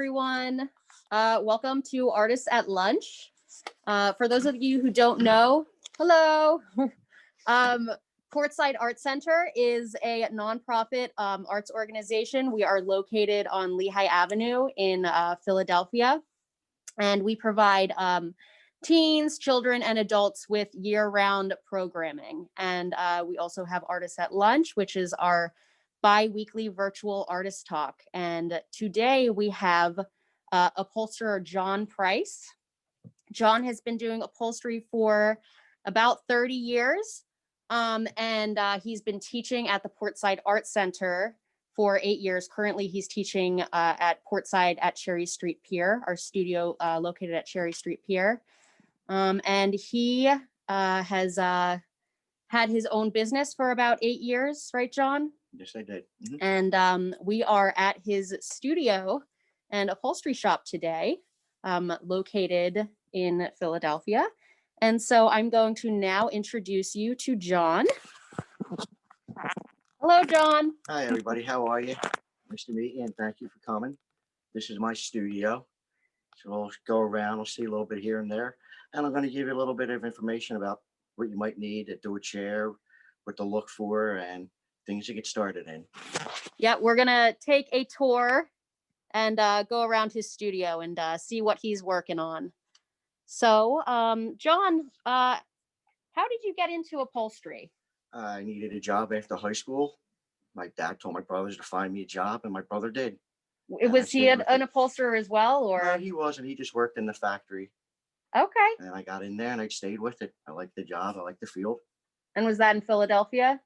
Everyone. Welcome to Artists at Lunch. For those of you who don't know, hello. Portside Arts Center is a nonprofit arts organization. We are located on Lehigh Avenue in Philadelphia, and we provide teens, children, and adults with year-round programming. And we also have Artists at Lunch, which is our bi-weekly virtual artist talk. And today we have upholsterer John Price. John has been doing upholstery for about 30 years. And he's been teaching at the Portside Arts Center for 8 years. Currently, he's teaching at Portside at Cherry Street Pier, our studio located at Cherry Street Pier. And he has had his own business for about 8 years, right, John? Yes, I did. Mm-hmm. And we are at his studio and upholstery shop today, located in Philadelphia. And so I'm going to now introduce you to John. Hello, John. Hi, everybody. How are you? Nice to meet you, and thank you for coming. This is my studio. So we'll go around, we'll see a little bit here and there. And I'm going to give you a little bit of information about what you might need to do a chair, what to look for, and things to get started in. Yeah, we're going to take a tour and go around his studio and see what he's working on. So, John, how did you get into upholstery? I needed a job after high school. My dad told my brothers to find me a job, and my brother did. Was he an upholsterer as well, or? No, he wasn't. He just worked in the factory. Okay. And I got in there and I stayed with it. I liked the job. I liked the field. And was that in Philadelphia?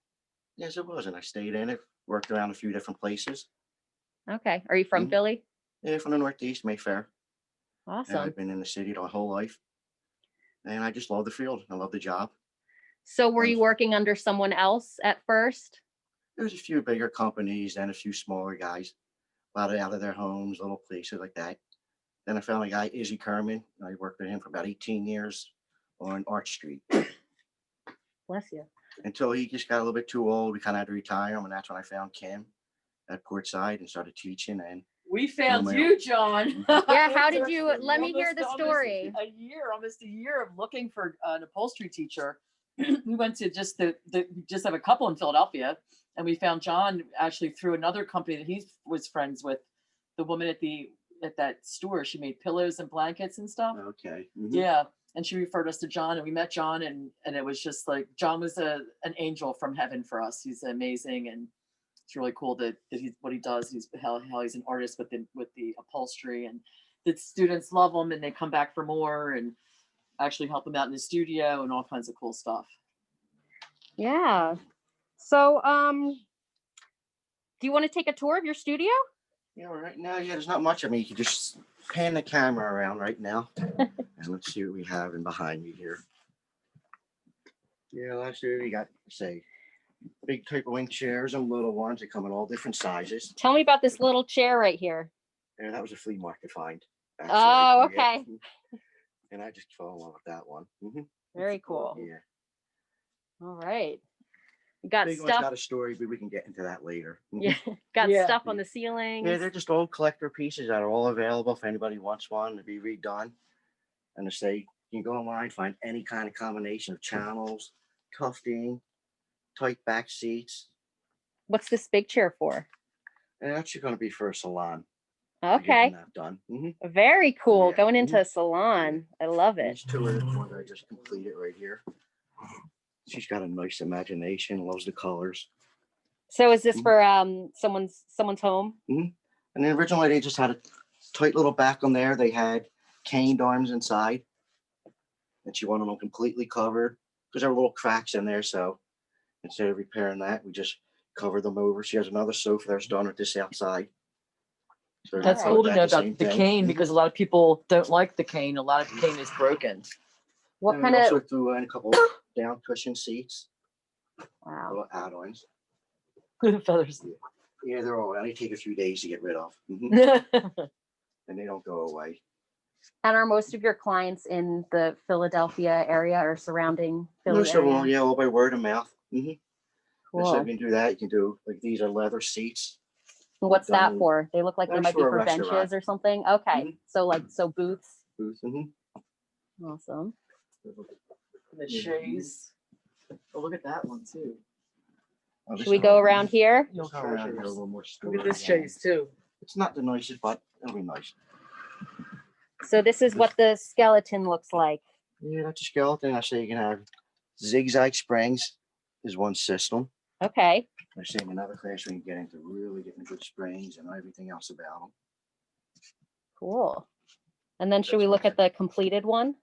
Yes, it was. And I stayed in it, worked around a few different places. Okay. Are you from Philly? Yeah, from the Northeast, Mayfair. Awesome. And I've been in the city my whole life. And I just love the field. I love the job. So were you working under someone else at first? There was a few bigger companies and a few smaller guys. A lot out of their homes, little places like that. Then I found a guy, Isreal Kurman. I worked with him for about 18 years on Arch Street. Bless you. Until he just got a little bit too old. We kind of had to retire him. And that's when I found Kim at Portside and started teaching. And we found you, John. Yeah, how did you, let me hear the story. Almost a year of looking for an upholstery teacher. We went to just have a couple in Philadelphia, and we found John actually through another company that he was friends with. The woman at that store, she made pillows and blankets and stuff. Okay. Mm-hmm. Yeah, and she referred us to John, and we met John, and it was just like John was an angel from heaven for us. He's amazing, and it's really cool that he's what he does. He's how he's an artist with the upholstery, and the students love him, and they come back for more, and actually help him out in the studio and all kinds of cool stuff. Yeah. So, do you want to take a tour of your studio? Yeah, right now, there's not much. I mean, you can just pan the camera around right now. And let's see what we have in behind me here. Yeah, last year we got, say, big type of wing chairs and little ones. They come in all different sizes. Tell me about this little chair right here. Yeah, that was a flea market find. Actually. Oh, okay. Yeah. And I just fell in love with that one. Mm-hmm. Very cool. Yeah. All right. You got big stuff. One's got a story, but we can get into that later. Mm-hmm. Yeah. Got stuff on the ceiling. Yeah, they're just old collector pieces that are all available if anybody wants one to be redone. And to say, you can go online, find any kind of combination of channels, tufting, tight back seats. What's this big chair for? And actually going to be for a salon. Okay. That done. Mm-hmm. Very cool. Yeah. Going into a salon. I love it. These two are the ones I just completed right here. She's got a nice imagination, loves the colors. So is this for someone's home? Mm-hmm. And then originally they just had a tight little back on there. They had caned arms inside. And she wanted them completely covered because there were little cracks in there. So instead of repairing that, we just covered them over. She has another sofa that's done with this outside. So that's cool to know about the cane because a lot of people don't like the cane. A lot of the cane is broken. What and kind of? Also threw in a couple down cushion seats. Wow. Little add-ons. Feathers. Yeah, they're all. They take a few days to get rid of, and they don't go away. And are most of your clients in the Philadelphia area or surrounding Philly Most of them, yeah, all by word of mouth. Mm-hmm. Cool. So you can do that. You can do like these are leather seats. What's that done- for? They look like they That's might be for a for benches restaurant. or something. Okay. Mhm. So booths. Booth, mhm. Awesome. The chaise. Oh, look at that one too. Oh, Should this we is go all- around here? You'll Let's go around here a treasures. little more Look at this story. chaise too. It's not the nicest, but it'll be nice. So this is what the skeleton looks like. Yeah, that's a skeleton. I say you can have zigzag springs is one system. Okay. I say in another class we can get into really getting good springs and everything else about them. Cool. And then should That's we look fine. at the completed one?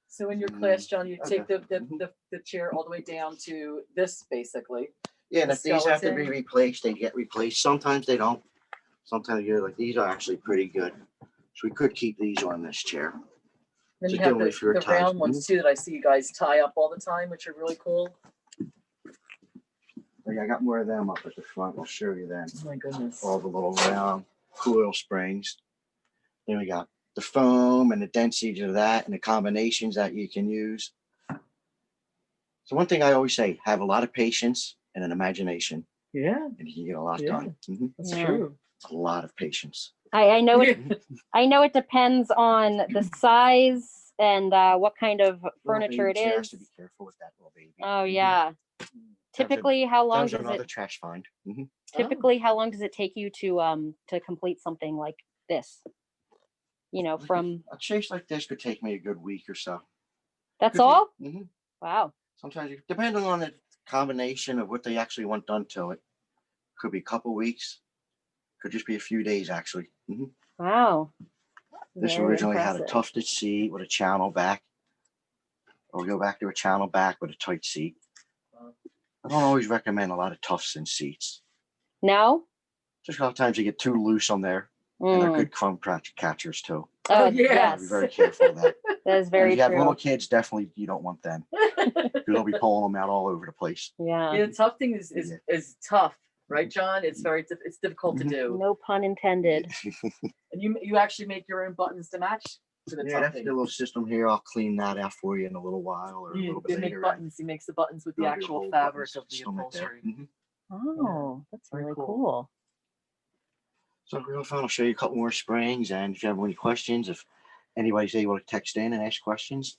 So in your class, John, you take Okay. the chair all the way down to this basically. Yeah, and The if these have to be skeleton. replaced, they get replaced. Sometimes they don't. Sometimes you're like, these are actually pretty good. So we could keep these on this chair. Then So you have generally if you're the tight- round ones too that I see you guys tie up all the time, which are really cool. Like, I got more of them up at the front. I'll show you them. Oh my goodness. All the little round coil springs. Then we got the foam and the density of that and the combinations that you can use. So one thing I always say, have a lot of patience and an imagination, Yeah, and you can get a lot Yeah. done. Mhm. that's Yeah. true. A lot of patience. I know it. Yeah. I know it depends on the size and what kind of Little furniture it baby chair has to be is. careful with that little baby. Oh Mhm. yeah. Typically, how That long was does another it? trash find. Mhm. Typically, how long does it take you to complete something like this? You know, from A chase like this could take me a good week or so. that's all. Mhm. Wow. Sometimes, depending on the combination of what they actually want done to it, could be a couple weeks, could just be a few days actually. Mhm. Wow. This Very originally had a impressive. tufted seat with a channel back, or go back to a channel back with a tight seat. I don't always recommend a lot of tufts in seats. No. Just a lot of times you get too loose on there, and they're Mm. good crumb catchers too. Oh, Oh, yeah. yes. Be very careful of that. That is And very if you have true. little kids, definitely you don't want them because they'll be pulling them out all over the place. Yeah. Yeah, the tough thing is Yeah. is tough, right, John? It's very it's difficult to Mhm. do. No pun intended. And you actually make your own buttons to match to the Yeah, tough that's thing. the little system here. I'll clean that out for you in a little while or a You, little they bit make later. buttons. He makes the buttons with the There'll be a actual whole button fabric of the system right there. upholstery. Mhm. Oh, that's Very really cool. cool. So real fun. I'll show you a couple more springs, and if you have any questions, if anybody's able to text in and ask questions,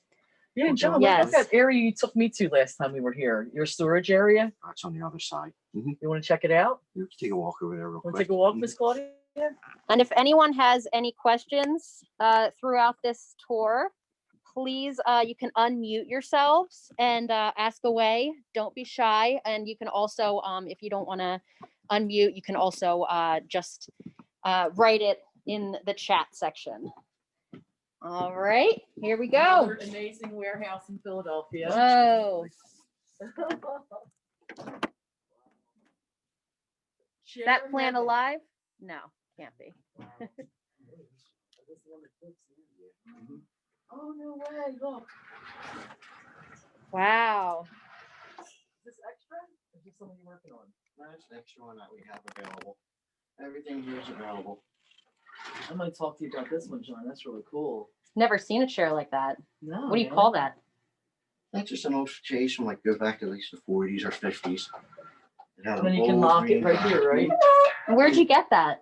Yeah, and Okay. John, look at Yes. that area you took me to last time we were here. Your storage area. that's on the other side. You want to check it out? You can take a walk over there real Want quick. to take a walk, Mhm. Miss Claudia? And if anyone has any questions throughout this tour, please, you can unmute yourselves and ask away. Don't be shy. And you can also, if you don't want to unmute, you can also just write it in the chat section. All right, here we go. Another amazing warehouse in Philadelphia. Whoa. Chair That plant heaven. alive? No, can't be. Oh no way! Look, Wow. is this extra? Or is this something you're working on? That's the extra one that we have available. Everything here is available. I might talk to you about this one, John. That's really cool. Never seen a chair like that. No. What do you call that? That's just an old chase from like go back to at least the 40s or 50s. It had And then an you can old lock it green right back. here, right? Where'd you get that?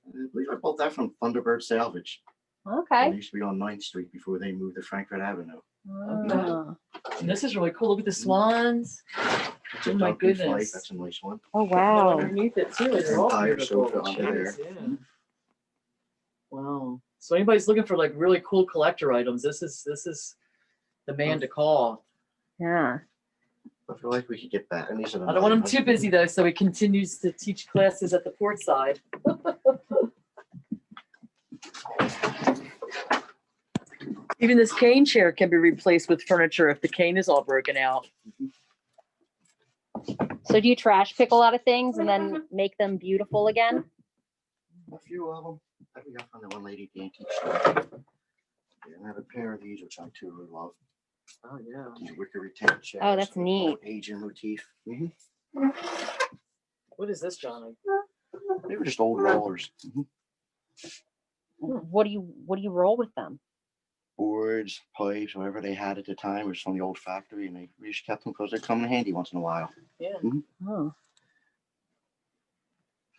I believe I bought that from Thunderbird Salvage. It Okay. used to be on 9th Street before they moved to Frankfurt Avenue. Oh, And this is really cool. Look at the swans. It's a Oh my Duncan flight. goodness. That's a nice one. Oh, No, wow. underneath it too. They're all Entire beautiful. sofa under Jeez, there. yeah. Wow. So anybody's looking for like really cool collector items, this is the man to call. Yeah. I feel like we could get back. And these are the I don't want him nice too ones. busy though, so he continues to teach classes at the Portside. Even this cane chair can be replaced with furniture if the cane is all broken out. So do you trash pick a lot of things and then make them beautiful again? A few of them. I got from the one lady at the antique store. Yeah, I have a pair of these, which I too really love. Oh yeah. These wicker retained chairs. Oh, that's with neat. old Asian motif. What is this, Johnny? They were just old rollers. What do you roll with them? Boards, pipes, whatever they had at the time was from the old factory, and we just kept them because they come in handy once in a while. Yeah. Oh.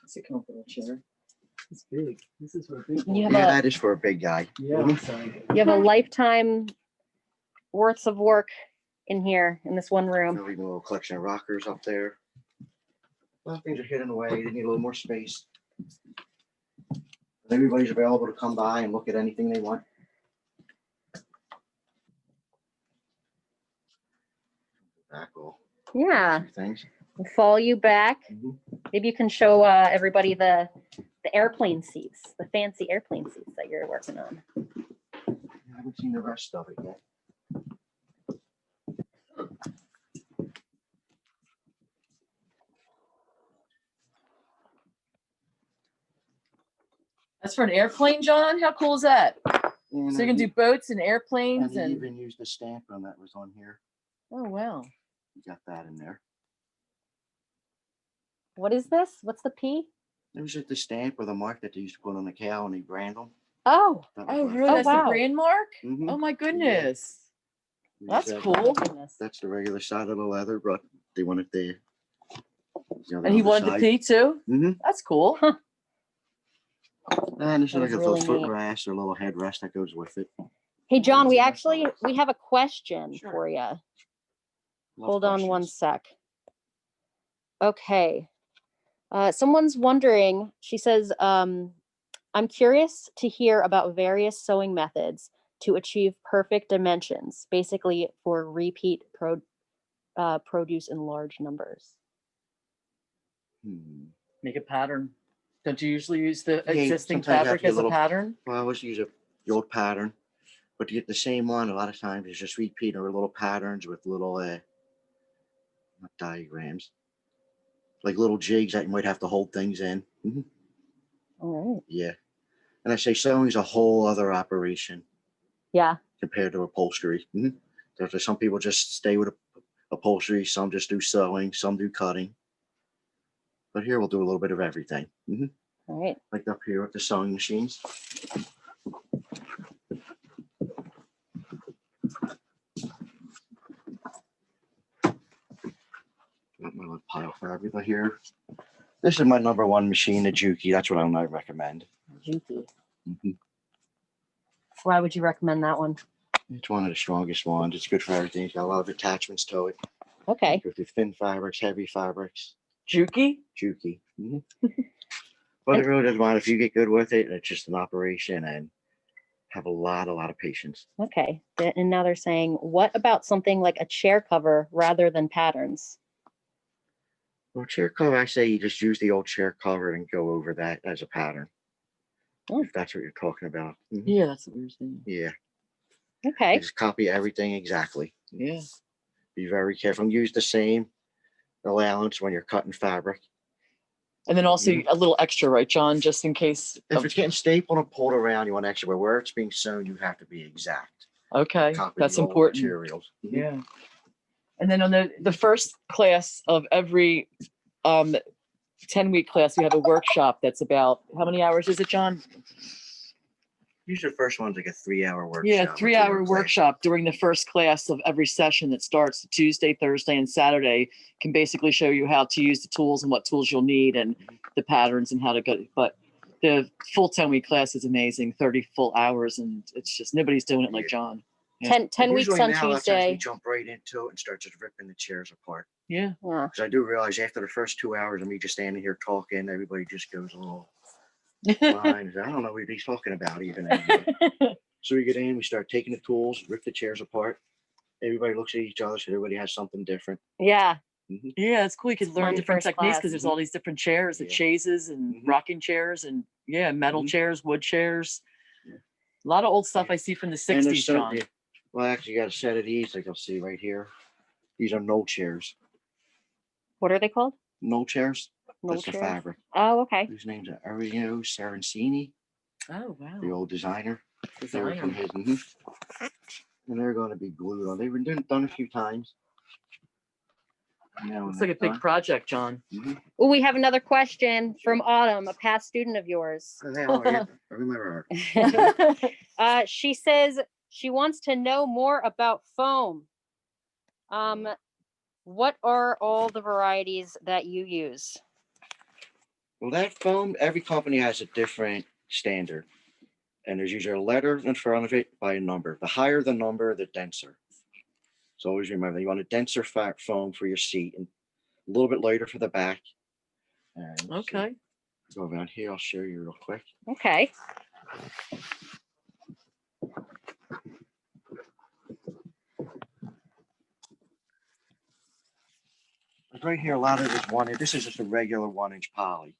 It's a comfortable chair. It's big. This is for a big You one. have Yeah, a- that is for a big guy. Yeah, sorry. You have a lifetime worth of work in here in this one room. Even a little collection of rockers up there. A lot of things are hidden away. They need a little more space. Everybody's available to come by and look at anything they want. Back all Yeah, things. we'll follow you back. Mhm. Maybe you can show everybody the airplane seats, the fancy airplane seats that you're working on. I haven't seen the rest of it yet. That's for an airplane, John? How cool is that? And So you can do boats and airplanes he and, even used the stamp on that was on here. oh, wow. You got that in there. What is this? What's the P? It was just the stamp or the mark that they used to put on the cow and they brand them. Oh, That was Oh, what- really? Oh, That's wow. the brand mark? Mhm. Oh, my goodness. We That's used that- cool. goodness. That's the regular side of the leather, but they wanted the. And he wanted the P too? Mm-hmm. That's cool. And this is That like was a really little neat. footrest or a little headrest that goes with it. Hey, John, we Love actually, we have a question Sure. for you. Hold on one questions. sec. Okay. Someone's wondering, she says, I'm curious to hear about various sewing methods to achieve perfect dimensions, basically for repeat produce in large numbers. Hmm. Make a pattern. Don't you usually use the Yeah, existing sometimes you have fabric to get as a little- pattern? Well, I always use the old pattern, but to get the same one, a lot of times it's just repeat or little patterns with little not diagrams, like little jigs that you might have to hold things in. Mhm. All right. Yeah, and I say sewing is a whole other operation Yeah. compared to upholstery. There's some people just stay with upholstery, some just do sewing, some do cutting. But here we'll do a little bit of everything. All right. Like up here with the sewing machines. Got my little pile of fabric right here. This is my number one machine, the Juki. That's what I might recommend. Juki. Mhm. Why would you recommend that one? It's one of the strongest ones. It's good for everything. It's got a lot of attachments to it. Okay. Go through thin fabrics, heavy fabrics. Juki? Juki. But it really doesn't matter if you get good with it. It's just an operation and have a lot of patience. Okay. And now they're saying, what about something like a chair cover rather than patterns? Well, chair cover, I say you just use the old chair cover and go over that as a pattern. Oh. If that's what you're talking about. Yeah, that's what we were saying. Yeah. Okay. Just copy everything exactly. Yeah. Be very careful. Use the same allowance when you're cutting fabric. And then also a little extra, right, John, just in case. If it's getting stapled and pulled around, you want extra. But where it's being sewn, you have to be exact. Okay, Copy that's the old important. materials. Yeah. And then on the first class of every 10-week class, we have a workshop that's about, how many hours is it, John? Usually the first one's like a 3-hour workshop. Yeah, a 3-hour class. workshop during the first class of every session that starts Tuesday, Thursday, and Saturday. Can basically show you how to use the tools and what tools you'll need and the patterns and how to go. But the full 10-week class is amazing, 30 full hours, and it's just nobody's doing it like John. Yeah. 10 weeks Usually on now, a lot of times we Tuesday. jump right into it and start just ripping the chairs apart. Yeah. Yeah. Because I do realize after the first 2 hours of me just standing here talking, everybody just goes a little behind. I don't know what he's talking about even. Anymore. So we get in, we start taking the tools, rip the chairs apart. Everybody looks at each other, so everybody has something different. Yeah. Yeah, it's cool. You can learn fun different first techniques class. because there's all these different chairs, the Yeah. chaises and rocking chairs and metal Mhm. chairs, wood chairs. Yeah. A lot of old stuff I see from the And 60s, there's so- John. yeah. Well, actually, you got a set of these, like you'll see right here. These are knoll chairs. What are they called? Knoll chairs. Knoll That's the chairs? fabric. Oh, okay. Whose name's Ariano Sarancini, Oh, wow. the old designer. They were from Designer. his. And they're going to be glued on. They've been done a few times. Now It's when like a they're big project, John. done- Oh, we have another question from Autumn, a past student of yours. Hey, how are you? I remember her. She says she wants to know more about foam. What are all the varieties that you use? Well, that foam, every company has a different standard. And there's usually a letter in front of it by a number. The higher the number, the denser. So always remember, you want a denser foam for your seat and a little bit lighter for the back. And so Okay. go around here, I'll show you real quick. Okay. Like right here, a lot of it is 1 inch. This is just a regular 1 inch poly.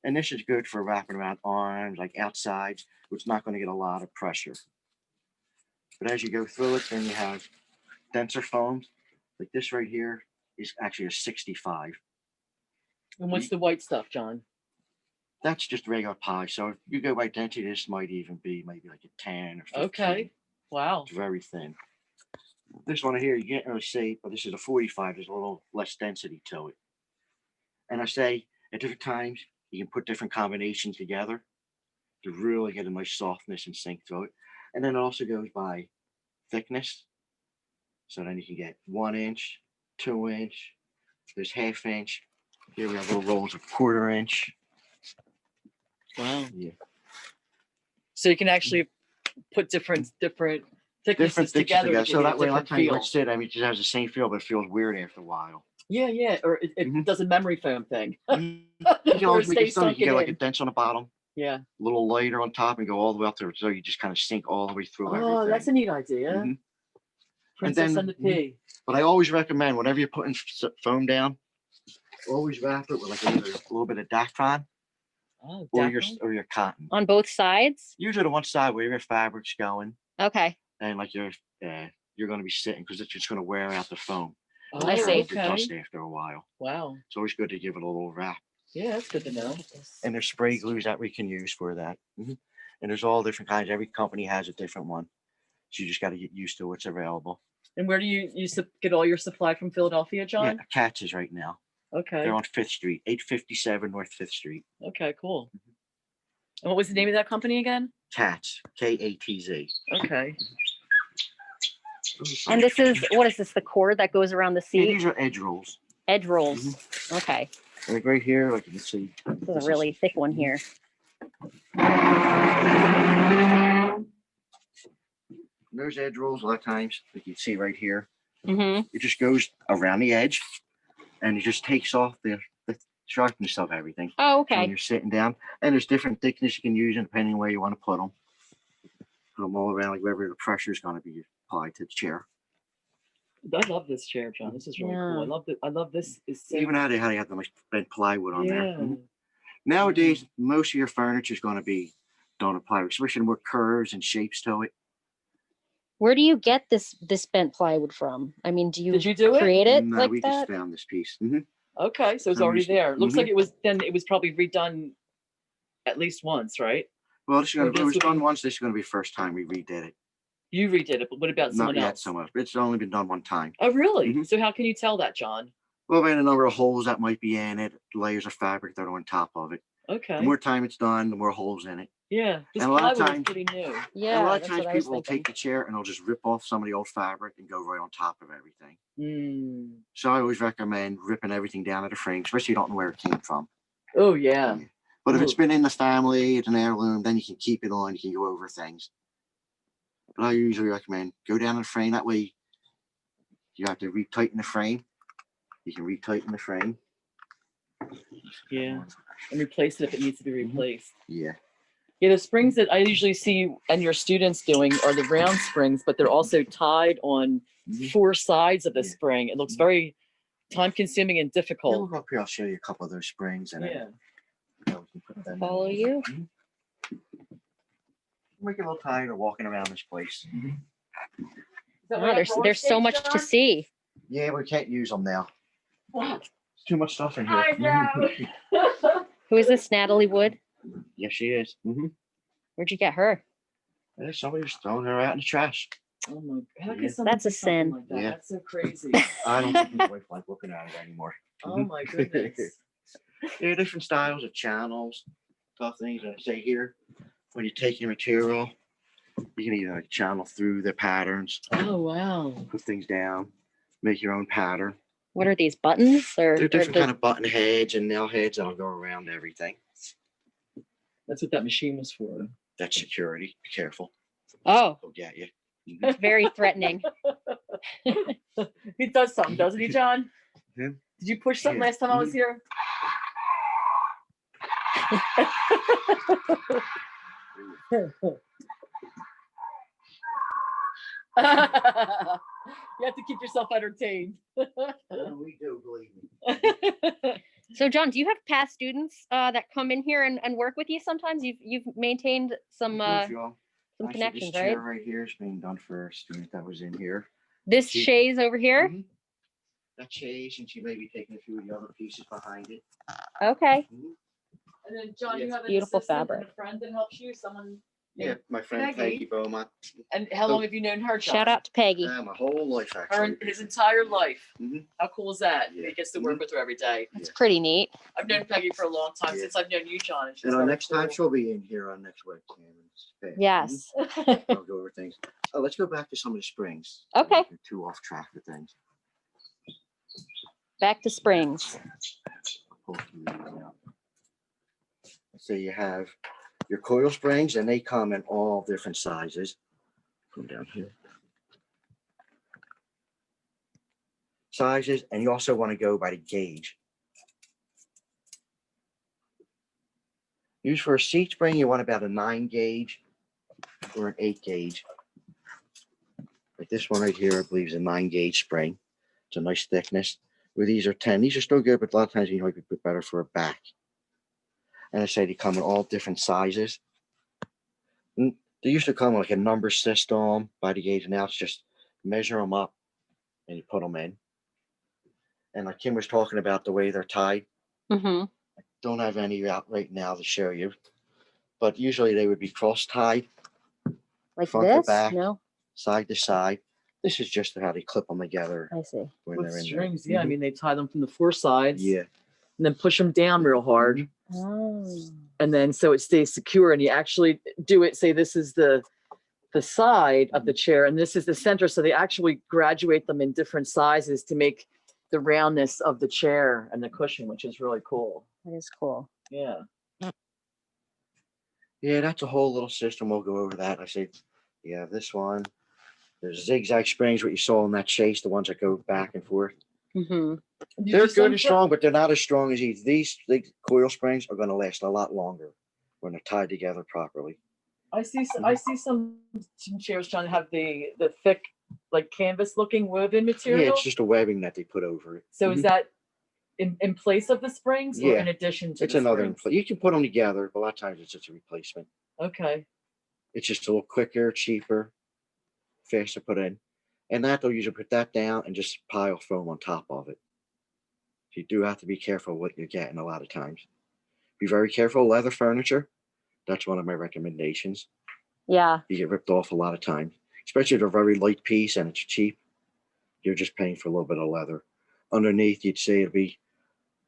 And this is good for wrapping around arms, like outside, which is not going to get a lot of pressure. But as you go through it, then you have denser foams. Like this right here is actually a 65. And what's the white stuff, John? That's just regular poly. So if you go by density, this might even be maybe like a 10 or 15. Okay. Wow. It's very thin. This one here, you can't really see, but this is a 45. There's a little less density to it. And I say at different times, you can put different combinations together to really get a nice softness and sink through it. And then it also goes by thickness. So then you can get 1 inch, 2 inch, there's 1/2 inch. Here we have little rolls of 1/4 inch. Wow. Yeah. So you can actually put different thicknesses together. To So give you a that way, a lot different of times, feel. like I said, I mean, it just has the same feel, but it feels weird after a while. Yeah. Or it Mhm. does a memory foam thing. You can Or always it make it stays so you sunken get like a in. dense on the bottom, Yeah. a little lighter on top, and go all the way up there. So you just kind of sink all the way through everything. Oh, that's a neat idea. Mhm. Princess then- and the Pea. But I always recommend whenever you're putting foam down, always wrap it with like either a little bit of Dacron Oh, or Dacron? your cotton. On both sides? Usually the one side where your fabric's going Okay. and like you're going to be sitting because it's just going to wear out the foam. Oh, I see. The dust after a while. Wow. It's always good to give it a little wrap. Yeah, that's good to know. And there's spray glues that we can use for that. Mhm. And there's all different kinds. Every company has a different one. So you just got to get used to what's available. And where do you get all your supply from Philadelphia, Yeah, John? Katz's right now. Okay. They're on 5th Street, 857 North 5th Street. Okay, cool. And what was the name of that company again? Katz, Katz. Okay. And this is, what is this, the cord that goes around the Yeah, seat? these are edge rolls. Edge rolls. Okay. Like right here, like you can see. This is a really thick one here. There's edge rolls a lot of times, like you can see right here. Mm-hmm. It just goes around the edge and it just takes off the sharpness of everything. Oh, When okay. you're sitting down. And there's different thickness you can use depending on where you want to put them. Put them all around, like wherever the pressure is going to be applied to the chair. I love this chair, John. This is really cool. I love this. Is so, Even how they have the like bent plywood on there. yeah. Mhm. Nowadays, most of your furniture is going to be done with plywood, especially more curves and shapes to it. Where do you get this bent plywood from? I mean, do you Did you do it? create it No, like we that? just found this piece. Mhm. Okay, so it's So already we- there. Looks Mhm. like it was probably redone at least once, right? Well, this is going Or to, it was just done once. This is going to be the first time we redid it. You redid it, but what about Not someone yet else? so much. It's only been done one time. Oh, really? Mhm. So how can you tell that, John? Well, we had a number of holes that might be in it, layers of fabric that are on top of it. Okay. The more time it's done, the more holes in it. Yeah. This And a lot of plywood is times- pretty new. Yeah, And a lot of that's times what I was people will thinking. take the chair and they'll just rip off some of the old fabric and go right on top of everything. Mm. So I always recommend ripping everything down at the frame, especially if you don't know where it came from. Oh yeah. But if it's Ooh. been in the family, it's an heirloom, then you can keep it on, you can go over things. But I usually recommend go down the frame. That way you have to retighten the frame. You can retighten the frame. Yeah. And replace it if it needs to be Mhm. replaced. Yeah. Yeah, the springs that I usually see and your students doing are the round springs, but they're also tied on Mhm. 4 sides of the Yeah. spring. It looks very time consuming and Yeah, difficult. we'll go up here. I'll show you a couple of those springs and Yeah. then we can put them in. Follow you. Make it a little tired of walking around this place. Wow, there's so much to see. Yeah, we can't use them now. There's too much stuff in here. I know. Who is this, Natalie Wood? Yes, she is. Where'd you get her? Yeah, somebody's throwing her out in the trash. Oh my, how Yeah. can someone That's a do something sin. like that? Yeah. That's so crazy. I don't think my wife likes looking at it anymore. Oh my goodness. There are different styles of channels, tough things. I say here, when you take your material, you can either channel through the patterns, Oh wow. put things down, make your own pattern. What are these, buttons or? They're or different the- kind of button heads and nail heads that'll go around everything. That's what that machine was for. That's security. Be careful. Oh, They'll get you. it's very threatening. He does something, doesn't he, John? Yeah. Did you push something Yeah. last time I was here? You have to keep yourself entertained. We do, believe me. So John, do you have past students that come in here and work with you sometimes? You've maintained some Actually, connections, this right? chair right here is being done for a student that was in here. This She- chaise over here? Mhm. That chaise, and she may be taking a few of the other pieces behind it. Okay. Mhm. And then John, you Yes. have an Beautiful assistant and fabric. a friend that helps you, someone. Yeah, my friend Peggy. Peggy Beaumont. And how long have you known her, John? Shout out to Peggy. My whole life, Her actually. his entire life. Mhm. How cool is that? Yeah. He gets to work with her every day. That's pretty neat. I've known Peggy for a long time, Yeah. since I've known you, John. she's And our very next time cool. she'll be in here on next webcam. Mhm. Yes. I'll go over things. Oh, let's go back to some of the springs. Okay. We're too off track with things. Back to springs. Pull through these now. So you have your coil springs, and they come in all different sizes. Come down here. Sizes, and you also want to go by the gauge. Use for a seat spring, you want about a 9 gauge or an 8 gauge. Like this one right here, I believe is a 9 gauge spring. It's a nice thickness. Where these are 10. These are still good, but a lot of times you might be better for a back. And I say they come in all different sizes. And they used to come like a number system by the gauge. Now it's just measure them up and you put them in. And like Kim was talking about the way they're tied. Mm-hmm. Don't have any out right now to show you, but usually they would be cross tied, Like Front to this? back. No, side to side. This is just how they clip them together I see. when With they're in strings, there. yeah. I mean, they tie them from the four sides. Yeah. And then push them down real hard. Oh. And then so it stays secure. And you actually do it, say this is the side of the chair and this is the center. So they actually graduate them in different sizes to make the roundness of the chair and the cushion, which is really cool. That is cool. Yeah. Yeah, that's a whole little system. We'll go over that. I say, yeah, this one. There's zigzag springs, what you saw in that chase, the ones that go back and forth. Mm-hmm. They're good and strong, but they're not as strong as these. These coil springs are going to last a lot longer when they're tied together properly. I see some chairs, John, have the thick, like canvas looking woven Yeah, material. it's just a webbing that they put over it. So is that in place of the springs or Yeah. in addition to It's the another. springs? You can put them together, but a lot of times it's just a replacement. Okay. It's just a little quicker, cheaper, faster to put in. And that they'll usually put that down and just pile foam on top of it. So you do have to be careful what you're getting a lot of times. Be very careful. Leather furniture. That's one of my recommendations. Yeah. You get ripped off a lot of times, especially if they're a very light piece and it's cheap. You're just paying for a little bit of leather. Underneath, you'd say it'd be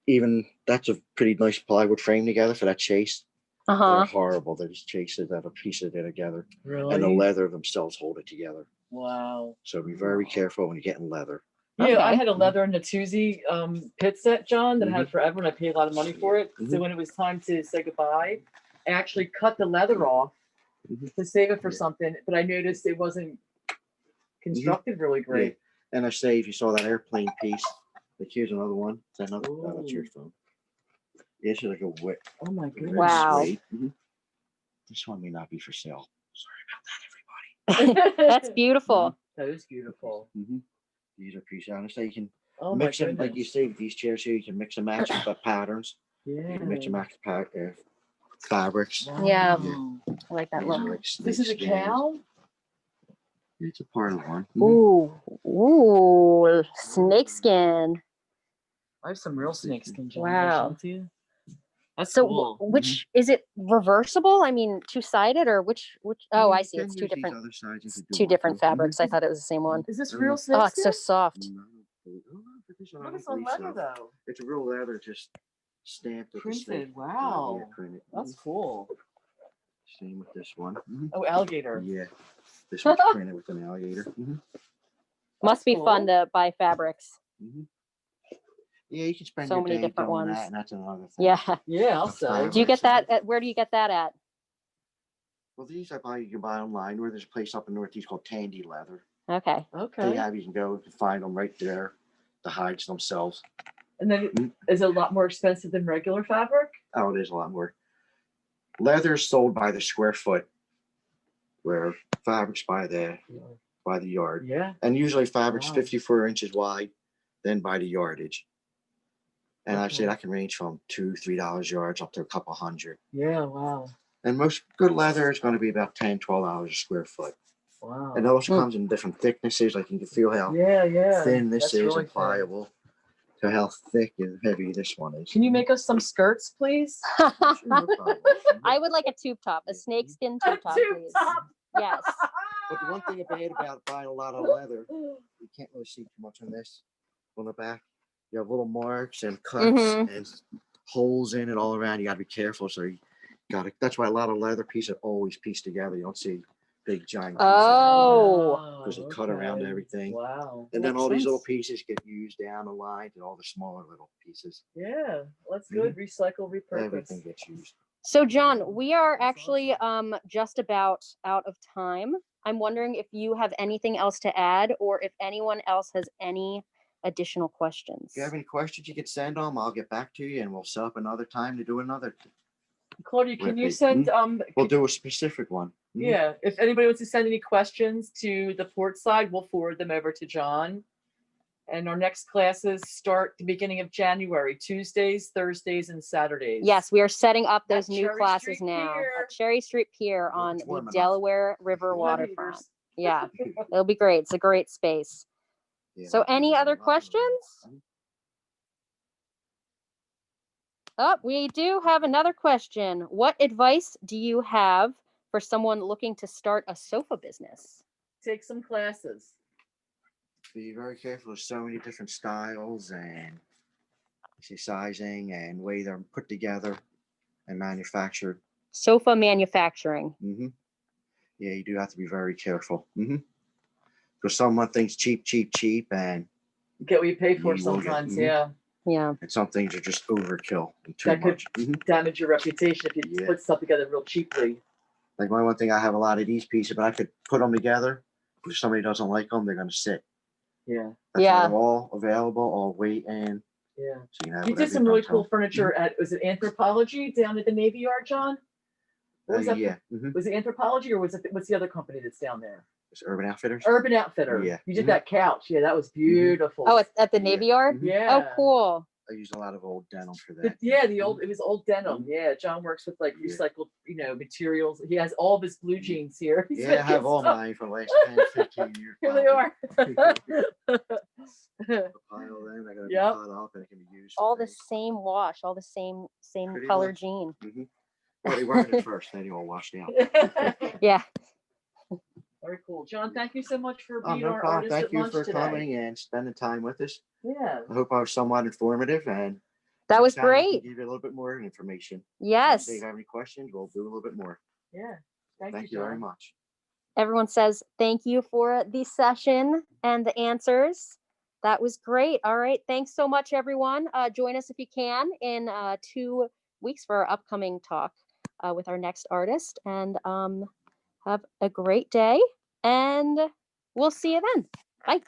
even, that's a pretty nice plywood frame together for that chase. They're Uh-huh. horrible. They're just chases that are pieces that are together. Really? And the leather themselves hold it together. Wow. So be very careful when you're getting leather. Yeah, I Okay. had a leather Natuzzi pit set, John, that I had forever, and I paid a lot of money for it. So Mhm. when it was time to say goodbye, I actually cut the leather off Mhm. to save it for Yeah. something, but I noticed it wasn't constructed really great. And I say, if you saw that airplane piece, like here's another one. Is that another? Oh, that's your Ooh. phone. Yeah, it's like a wet. Oh my goodness. Wow. This one may not be for sale. Sorry about that, everybody. That's beautiful. That is beautiful. These are pieces. Honestly, you can Oh my mix them, like you goodness. say, with these chairs here, you can mix and match with the patterns. You Yeah. can mix and match fabrics. Yeah. Wow. I like that These are look. like This is a snake skins. cow? It's a part of one. Ooh, snake skin. I have some real snakeskin, John. Wow. That's So cool. which is it reversible? I mean, two-sided or which oh, I see. You It's can two use these different other sides if you do two want different to. fabrics. I thought it was the same one. Is this Oh, real Oh, snakeskin? it's so soft. No, but this one I Look, don't it's on believe leather so. though. It's a real leather, just stamped with the snake. Printed. Wow. Yeah, printed. That's cool. Same with this one. Oh, alligator. Yeah, this one's printed with an alligator. Must be fun cool. to buy fabrics. Yeah, you can spend So your many day different doing ones. that, and that's another thing. Yeah. Yeah, I'll Tough say. time. Do you get that where do you get that at? Well, these you can buy online, or there's a place up in Northeast called Tandy Leather. Okay. They Okay. have, you can go and find them right there, the hides themselves. And then is it a lot more expensive than regular fabric? Oh, it is a lot more. Leather is sold by the square foot, where fabric's by the yard. Yeah. And usually fabric's Wow. 54 inches wide, then by the yardage. And I've seen Okay. that can range from $2-3 yards up to a couple hundred. Yeah. Wow. And most good leather is going to be about $10-12 a square foot. Wow. And it also comes in different thicknesses. Like you can feel how Yeah. thin this That's is really and pliable to how thick and heavy this one is. Can you make us some skirts, please? Sure, no problem. I would like a tube top, a snakeskin tube top, Tube please. top. Yes. But the one thing bad about buying a lot of leather, you can't really see too much on this. On the back, you have little marks and cuts Mhm. and holes in it all around. You got to be careful. So you got to. That's why a lot of leather pieces are always pieced together. You don't see big giant pieces. Oh. Because they cut around everything. Wow. And then Makes all these little sense. pieces get used down the line to all the smaller little pieces. Yeah. That's good. Recycle, repurpose. Everything gets used. So John, we are That's actually just about out of time. I'm wondering if you have anything else to add or if anyone else has any additional questions. If you have any questions, you can send them. I'll get back to you, and we'll set up another time to do another. Claudia, can you Repeat. send We'll do a specific one. yeah, if anybody wants to send any questions to the Portside, we'll forward them over to John. And our next classes start the beginning of January, Tuesdays, Thursdays, and Saturdays. Yes, we are setting up those At new Cherry classes Street now Pier. at Cherry Street Pier Well, on it's the warm enough. Delaware River waterfront. Millimeters. Yeah, it'll be great. It's a great space. Yeah, So any yeah, other a lot of questions? them. Oh, we do have another question. What advice do you have for someone looking to start a sofa business? Take some classes. Be very careful. There's so many different styles and sizing and way they're put together and manufactured. Sofa manufacturing. Yeah, you do have to be very careful. Because someone thinks cheap, and You get what you pay for You will get- sometimes. mhm. Yeah. Yeah. and some things are just overkill and too That could- much. Damage your reputation if you Yeah. put stuff together real cheaply. Like my one thing, I have a lot of these pieces, but I could put them together. If somebody doesn't like them, they're going to sit. Yeah. That's Yeah. why they're all available, all weight in. Yeah. So you, can have You did whatever some really comes cool home. furniture at, was it Anthropology down at the Navy Yard, John? What was that? Yeah. Was it Anthropology or was it, what's the other company that's down there? It's Urban Outfitters. Urban Outfitter. Yeah. You did that couch. Yeah, that was beautiful. Oh, it's at the Yeah. Navy Yard? yeah. Oh, cool. I use a lot of old denim for The- that. yeah, it was old denim. Yeah, John works with like Yeah. recycled, materials. He has all of his blue jeans here. He's Yeah, I have making all stuff. mine for the last 10, 15 years. Here they probably. are. The pile them, they're gonna be Yep. cut up and it can be used. for All the things. same wash, all the same Pretty color much. jean. Well, they weren't at first, then they all washed out. Yeah. Very cool. John, thank you so much for Oh, being no our problem. artist Thank at you lunch for today. coming and spending time with us. Yeah. I hope I was somewhat informative and That was next time I can great. give you a little bit more information. Yes. If you have any questions, we'll do a little bit more. Yeah. Thank Thank you, you very John. much. Everyone says thank you for the session and the answers. That was great. All right. Thanks so much, everyone. Join us if you can in 2 weeks for our upcoming talk with our next artist. And have a great day. And we'll see you then. Bye.